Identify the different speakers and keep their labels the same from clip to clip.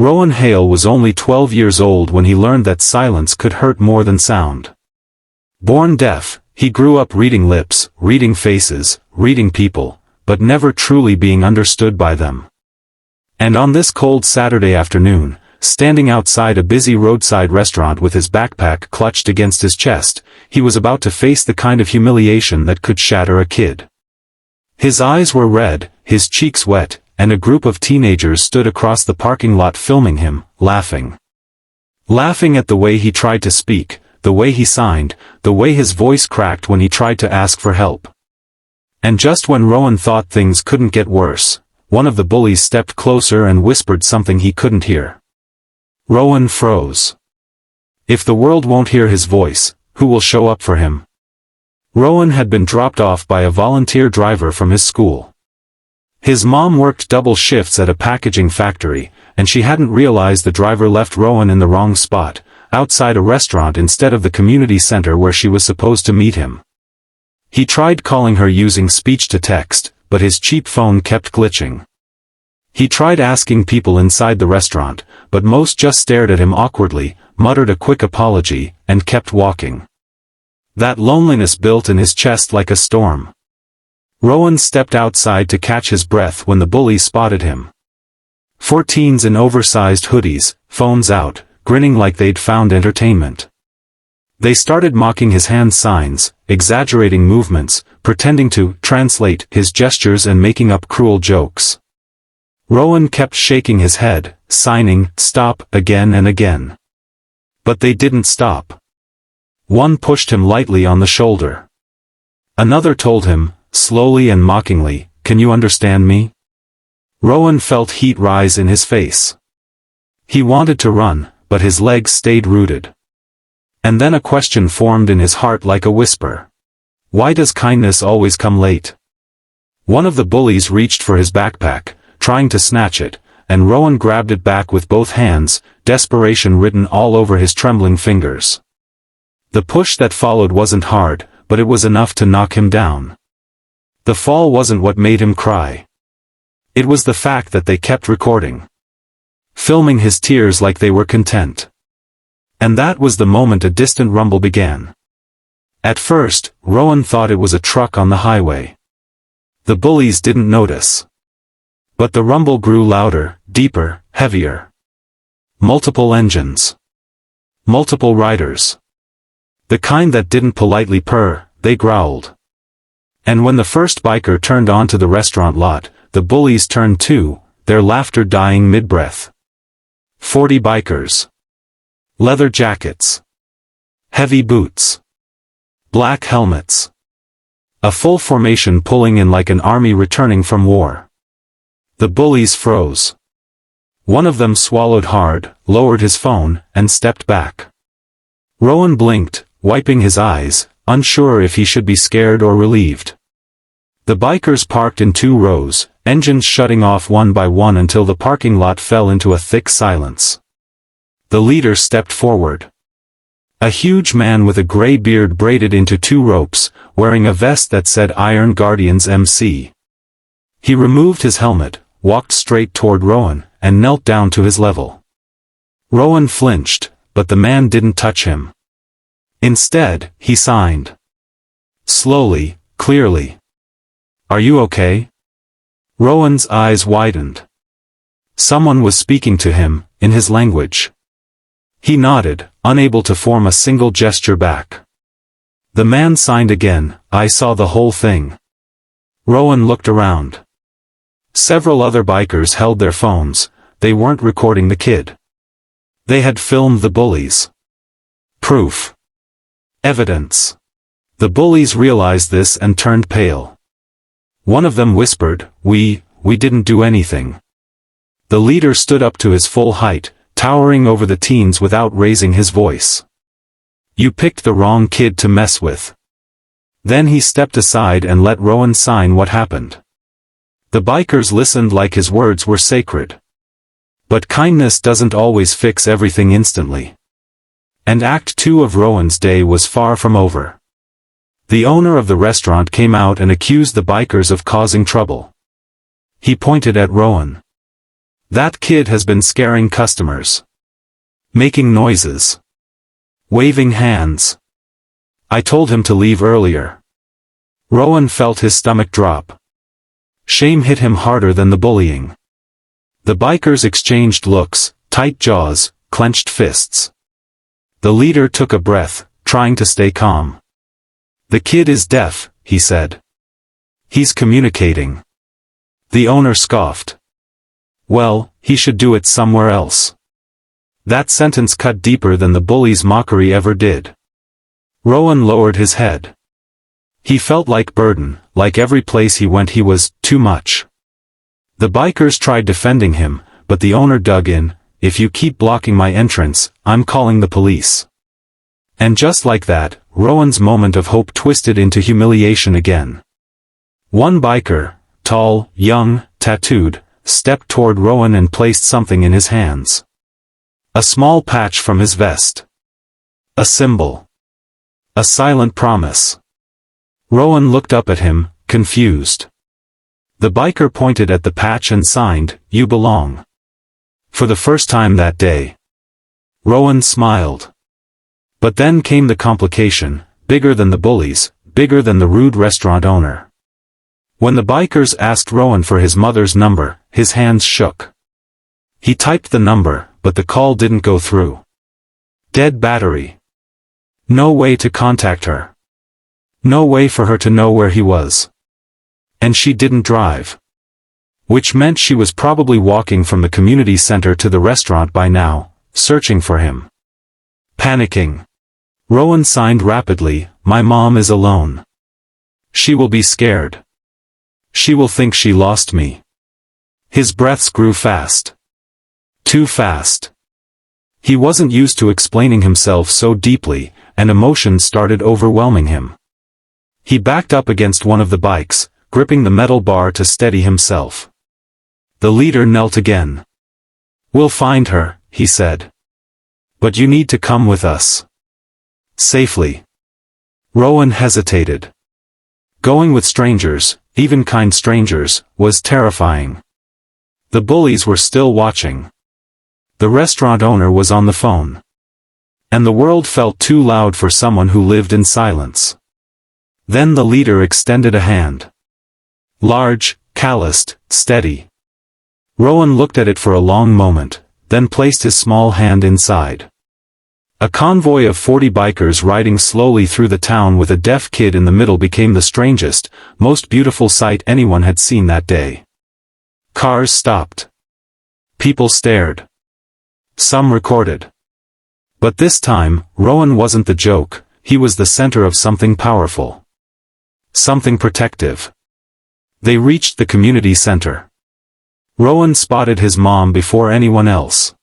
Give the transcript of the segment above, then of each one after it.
Speaker 1: Rowan Hale was only 12 years old when he learned that silence could hurt more than sound. Born deaf, he grew up reading lips, reading faces, reading people, but never truly being understood by them. And on this cold Saturday afternoon, standing outside a busy roadside restaurant with his backpack clutched against his chest, he was about to face the kind of humiliation that could shatter a kid. His eyes were red, his cheeks wet, and a group of teenagers stood across the parking lot filming him, laughing. Laughing at the way he tried to speak, the way he signed, the way his voice cracked when he tried to ask for help. And just when Rowan thought things couldn't get worse, one of the bullies stepped closer and whispered something he couldn't hear. Rowan froze. If the world won't hear his voice, who will show up for him? Rowan had been dropped off by a volunteer driver from his school. His mom worked double shifts at a packaging factory, and she hadn't realized the driver left Rowan in the wrong spot, outside a restaurant instead of the community center where she was supposed to meet him. He tried calling her using speech-to-text, but his cheap phone kept glitching. He tried asking people inside the restaurant, but most just stared at him awkwardly, muttered a quick apology, and kept walking. That loneliness built in his chest like a storm. Rowan stepped outside to catch his breath when the bully spotted him. 4 teens in oversized hoodies, phones out, grinning like they'd found entertainment. They started mocking his hand signs, exaggerating movements, pretending to translate his gestures and making up cruel jokes. Rowan kept shaking his head, signing, "Stop," again and again. But they didn't stop. One pushed him lightly on the shoulder. Another told him, slowly and mockingly, "Can you understand me?" Rowan felt heat rise in his face. He wanted to run, but his legs stayed rooted. And then a question formed in his heart like a whisper. Why does kindness always come late? One of the bullies reached for his backpack, trying to snatch it, and Rowan grabbed it back with both hands, desperation written all over his trembling fingers. The push that followed wasn't hard, but it was enough to knock him down. The fall wasn't what made him cry. It was the fact that they kept recording. Filming his tears like they were content. And that was the moment a distant rumble began. At first, Rowan thought it was a truck on the highway. The bullies didn't notice. But the rumble grew louder, deeper, heavier. Multiple engines. Multiple riders. The kind that didn't politely purr, they growled. And when the first biker turned onto the restaurant lot, the bullies turned too, their laughter dying mid-breath. 40 bikers. Leather jackets. Heavy boots. Black helmets. A full formation pulling in like an army returning from war. The bullies froze. One of them swallowed hard, lowered his phone, and stepped back. Rowan blinked, wiping his eyes, unsure if he should be scared or relieved. The bikers parked in 2 rows, engines shutting off one by one until the parking lot fell into a thick silence. The leader stepped forward. A huge man with a gray beard braided into 2 ropes, wearing a vest that said Iron Guardians MC. He removed his helmet, walked straight toward Rowan, and knelt down to his level. Rowan flinched, but the man didn't touch him. Instead, he signed. Slowly, clearly. "Are you okay?" Rowan's eyes widened. Someone was speaking to him, in his language. He nodded, unable to form a single gesture back. The man signed again, "I saw the whole thing." Rowan looked around. Several other bikers held their phones, they weren't recording the kid. They had filmed the bullies. Proof. Evidence. The bullies realized this and turned pale. One of them whispered, we didn't do anything." The leader stood up to his full height, towering over the teens without raising his voice. "You picked the wrong kid to mess with." Then he stepped aside and let Rowan sign what happened. The bikers listened like his words were sacred. But kindness doesn't always fix everything instantly. And Act 2 of Rowan's day was far from over. The owner of the restaurant came out and accused the bikers of causing trouble. He pointed at Rowan. That kid has been scaring customers. Making noises. Waving hands. I told him to leave earlier. Rowan felt his stomach drop. Shame hit him harder than the bullying. The bikers exchanged looks, tight jaws, clenched fists. The leader took a breath, trying to stay calm. The kid is deaf, he said. He's communicating. The owner scoffed. Well, he should do it somewhere else. That sentence cut deeper than the bully's mockery ever did. Rowan lowered his head. He felt like burden, like every place he went he was too much. The bikers tried defending him, but the owner dug in. If you keep blocking my entrance, I'm calling the police. And just like that, Rowan's moment of hope twisted into humiliation again. One biker, tall, young, tattooed, stepped toward Rowan and placed something in his hands. A small patch from his vest. A symbol. A silent promise. Rowan looked up at him, confused. The biker pointed at the patch and signed, "You belong." For the first time that day. Rowan smiled. But then came the complication, bigger than the bullies, bigger than the rude restaurant owner. When the bikers asked Rowan for his mother's number, his hands shook. He typed the number, but the call didn't go through. Dead battery. No way to contact her. No way for her to know where he was. And she didn't drive. Which meant she was probably walking from the community center to the restaurant by now, searching for him. Panicking. Rowan signed rapidly, "My mom is alone. She will be scared. She will think she lost me." His breaths grew fast. Too fast. He wasn't used to explaining himself so deeply, and emotions started overwhelming him. He backed up against one of the bikes, gripping the metal bar to steady himself. The leader knelt again. "We'll find her," he said. "But you need to come with us. Safely." Rowan hesitated. Going with strangers, even kind strangers, was terrifying. The bullies were still watching. The restaurant owner was on the phone. And the world felt too loud for someone who lived in silence. Then the leader extended a hand. Large, calloused, steady. Rowan looked at it for a long moment, then placed his small hand inside. A convoy of 40 bikers riding slowly through the town with a deaf kid in the middle became the strangest, most beautiful sight anyone had seen that day. Cars stopped. People stared. Some recorded. But this time, Rowan wasn't the joke, he was the center of something powerful. Something protective. They reached the community center. Rowan spotted his mom before anyone else.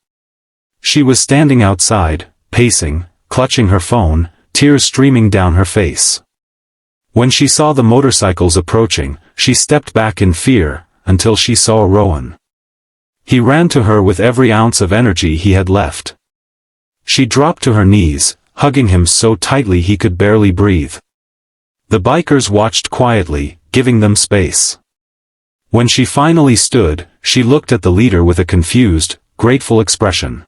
Speaker 1: She was standing outside, pacing, clutching her phone, tears streaming down her face. When she saw the motorcycles approaching, she stepped back in fear, until she saw Rowan. He ran to her with every ounce of energy he had left. She dropped to her knees, hugging him so tightly he could barely breathe. The bikers watched quietly, giving them space. When she finally stood, she looked at the leader with a confused, grateful expression.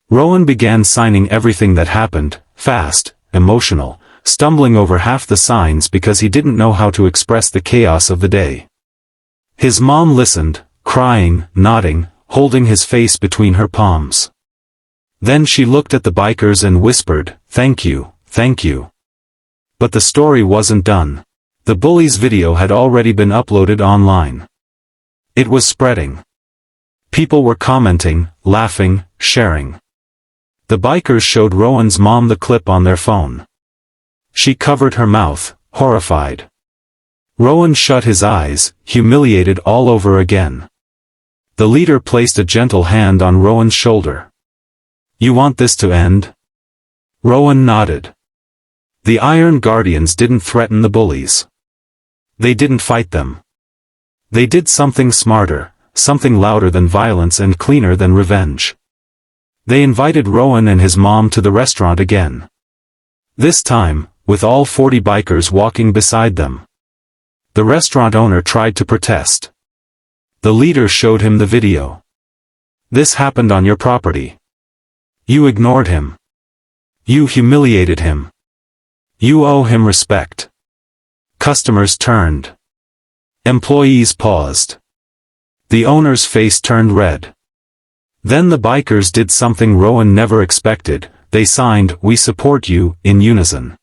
Speaker 1: Rowan began signing everything that happened, fast, emotional, stumbling over half the signs because he didn't know how to express the chaos of the day. His mom listened, crying, nodding, holding his face between her palms. Then she looked at the bikers and whispered, "Thank you, thank you." But the story wasn't done. The Bullies video had already been uploaded online. It was spreading. People were commenting, laughing, sharing. The bikers showed Rowan's mom the clip on their phone. She covered her mouth, horrified. Rowan shut his eyes, humiliated all over again. The leader placed a gentle hand on Rowan's shoulder. "You want this to end?" Rowan nodded. The Iron Guardians didn't threaten the bullies. They didn't fight them. They did something smarter, something louder than violence and cleaner than revenge. They invited Rowan and his mom to the restaurant again. This time, with all 40 bikers walking beside them. The restaurant owner tried to protest. The leader showed him the video. This happened on your property. You ignored him. You humiliated him. You owe him respect. Customers turned. Employees paused. The owner's face turned red. Then the bikers did something Rowan never expected. They signed, "We support you," in unison.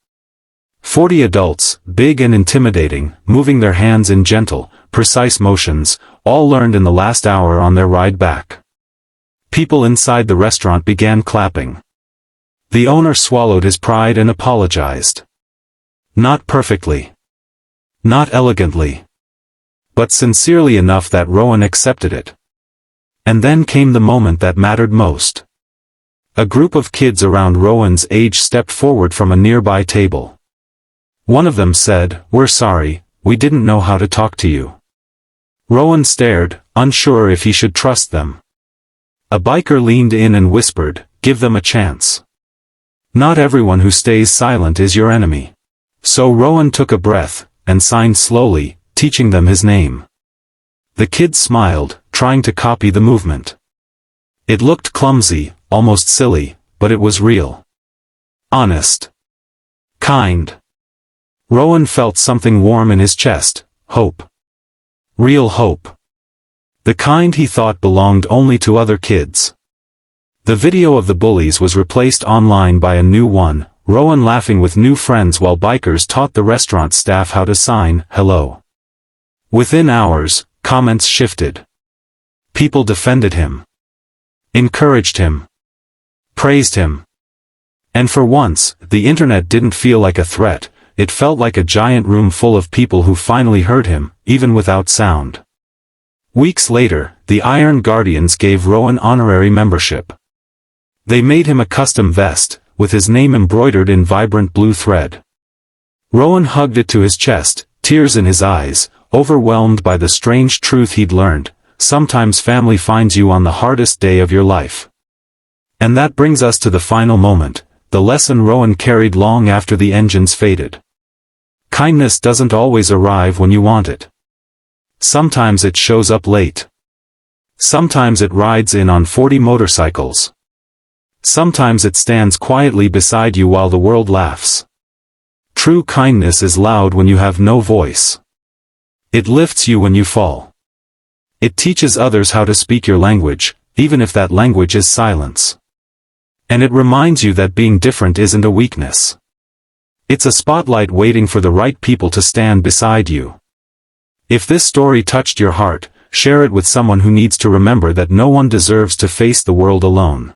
Speaker 1: 40 adults, big and intimidating, moving their hands in gentle, precise motions, all learned in the last hour on their ride back. People inside the restaurant began clapping. The owner swallowed his pride and apologized. Not perfectly. Not elegantly. But sincerely enough that Rowan accepted it. And then came the moment that mattered most. A group of kids around Rowan's age stepped forward from a nearby table. One of them said, "We're sorry, we didn't know how to talk to you." Rowan stared, unsure if he should trust them. A biker leaned in and whispered, "Give them a chance. Not everyone who stays silent is your enemy." So Rowan took a breath, and signed slowly, teaching them his name. The kids smiled, trying to copy the movement. It looked clumsy, almost silly, but it was real. Honest. Kind. Rowan felt something warm in his chest, hope. Real hope. The kind he thought belonged only to other kids. The video of the bullies was replaced online by a new one, Rowan laughing with new friends while bikers taught the restaurant staff how to sign, "Hello." Within hours, comments shifted. People defended him. Encouraged him. Praised him. And for once, the internet didn't feel like a threat, it felt like a giant room full of people who finally heard him, even without sound. Weeks later, the Iron Guardians gave Rowan honorary membership. They made him a custom vest, with his name embroidered in vibrant blue thread. Rowan hugged it to his chest, tears in his eyes, overwhelmed by the strange truth he'd learned: sometimes family finds you on the hardest day of your life. And that brings us to the final moment, the lesson Rowan carried long after the engines faded. Kindness doesn't always arrive when you want it. Sometimes it shows up late. Sometimes it rides in on 40 motorcycles. Sometimes it stands quietly beside you while the world laughs. True kindness is loud when you have no voice. It lifts you when you fall. It teaches others how to speak your language, even if that language is silence. And it reminds you that being different isn't a weakness. It's a spotlight waiting for the right people to stand beside you. If this story touched your heart, share it with someone who needs to remember that no one deserves to face the world alone.